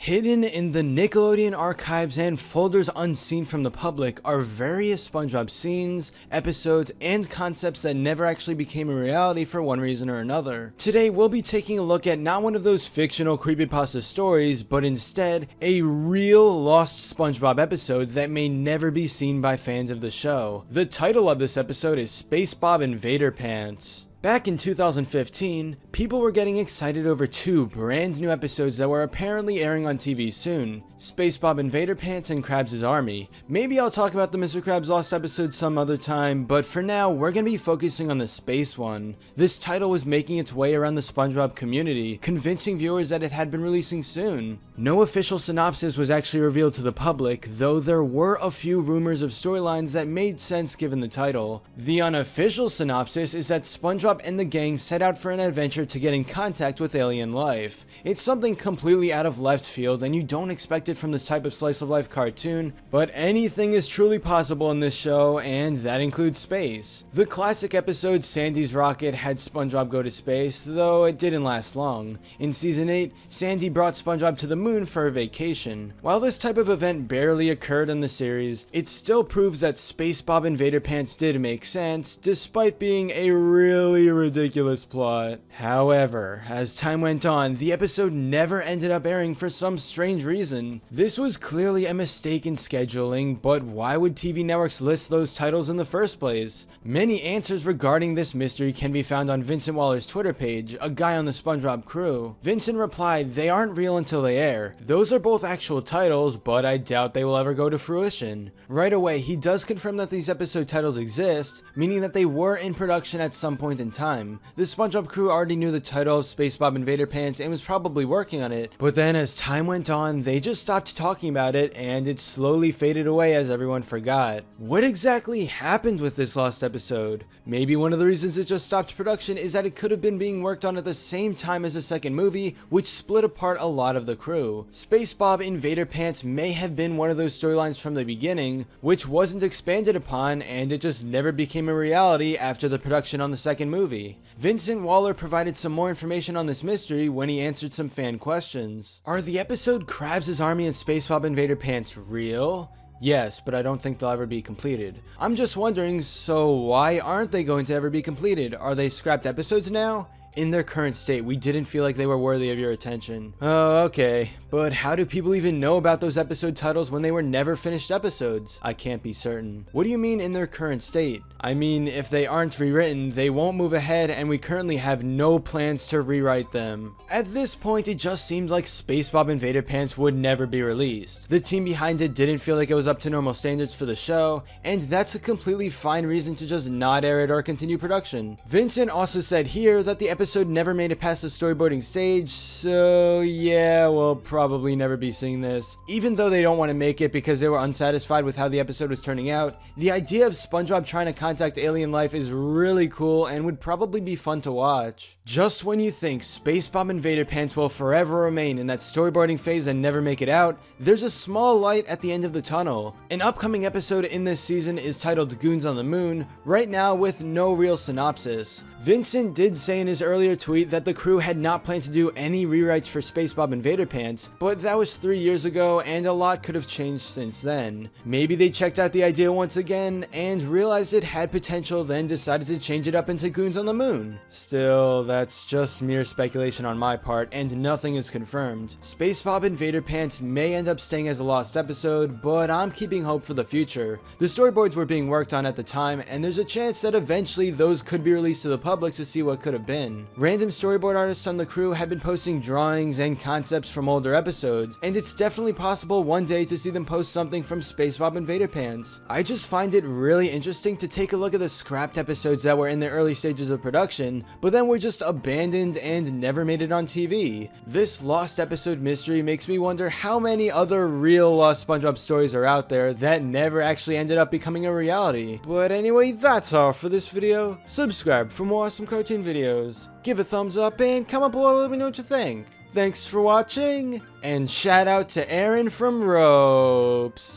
Hidden in the Nickelodeon archives and folders unseen from the public are various SpongeBob scenes, episodes, and concepts that never actually became a reality for one reason or another. Today we'll be taking a look at not one of those fictional creepypasta stories, but instead a real lost SpongeBob episode that may never be seen by fans of the show. The title of this episode is SpaceBob InvaderPants. Back in 2015, people were getting excited over two brand new episodes that were apparently airing on TV soon, SpaceBob InvaderPants and Krabs' Army. Maybe I'll talk about the Mr. Krabs Lost episode some other time, but for now, we're gonna be focusing on the space one. This title was making its way around the SpongeBob community, convincing viewers that it had been releasing soon. No official synopsis was actually revealed to the public, though there were a few rumors of storylines that made sense given the title. The unofficial synopsis is that SpongeBob and the gang set out for an adventure to get in contact with alien life. It's something completely out of left field and you don't expect it from this type of slice of life cartoon, but anything is truly possible in this show, and that includes space. The classic episode Sandy's Rocket had SpongeBob go to space, though it didn't last long. In season 8, Sandy brought SpongeBob to the moon for a vacation. While this type of event barely occurred in the series, it still proves that SpaceBob InvaderPants did make sense, despite being a really ridiculous plot. However, as time went on, the episode never ended up airing for some strange reason. This was clearly a mistake in scheduling, but why would TV networks list those titles in the first place? Many answers regarding this mystery can be found on Vincent Waller's Twitter page, a guy on the SpongeBob crew. Vincent replied, "They aren't real until they air. Those are both actual titles, but I doubt they will ever go to fruition." Right away, he does confirm that these episode titles exist, meaning that they were in production at some point in time. The SpongeBob crew already knew the title of SpaceBob InvaderPants and was probably working on it, but then as time went on, they just stopped talking about it and it slowly faded away as everyone forgot. What exactly happened with this lost episode? Maybe one of the reasons it just stopped production is that it could have been being worked on at the same time as the second movie, which split apart a lot of the crew. SpaceBob InvaderPants may have been one of those storylines from the beginning, which wasn't expanded upon and it just never became a reality after the production on the second movie. Vincent Waller provided some more information on this mystery when he answered some fan questions. Are the episode Krabs' Army and SpaceBob InvaderPants real? Yes, but I don't think they'll ever be completed. I'm just wondering, so why aren't they going to ever be completed? Are they scrapped episodes now? In their current state, we didn't feel like they were worthy of your attention. Oh, okay. But how do people even know about those episode titles when they were never finished episodes? I can't be certain. What do you mean in their current state? I mean, if they aren't rewritten, they won't move ahead and we currently have no plans to rewrite them. At this point, it just seemed like SpaceBob InvaderPants would never be released. The team behind it didn't feel like it was up to normal standards for the show, and that's a completely fine reason to just not air it or continue production. Vincent also said here that the episode never made it past the storyboarding stage, so yeah, we'll probably never be seeing this. Even though they don't want to make it because they were unsatisfied with how the episode was turning out, the idea of SpongeBob trying to contact alien life is really cool and would probably be fun to watch. Just when you think SpaceBob InvaderPants will forever remain in that storyboarding phase and never make it out, there's a small light at the end of the tunnel. An upcoming episode in this season is titled Goons on the Moon, right now with no real synopsis. Vincent did say in his earlier tweet that the crew had not planned to do any rewrites for SpaceBob InvaderPants, but that was 3 years ago and a lot could have changed since then. Maybe they checked out the idea once again and realized it had potential, then decided to change it up into Goons on the Moon. Still, that's just mere speculation on my part and nothing is confirmed. SpaceBob InvaderPants may end up staying as a lost episode, but I'm keeping hope for the future. The storyboards were being worked on at the time and there's a chance that eventually those could be released to the public to see what could have been. Random storyboard artists on the crew have been posting drawings and concepts from older episodes, and it's definitely possible one day to see them post something from SpaceBob InvaderPants. I just find it really interesting to take a look at the scrapped episodes that were in the early stages of production, but then were just abandoned and never made it on TV. This lost episode mystery makes me wonder how many other real lost SpongeBob stories are out there that never actually ended up becoming a reality. But anyway, that's all for this video. Subscribe for more awesome cartoon videos. Give a thumbs up and comment below and let me know what you think. Thanks for watching, and shout out to Aaron from Ropes.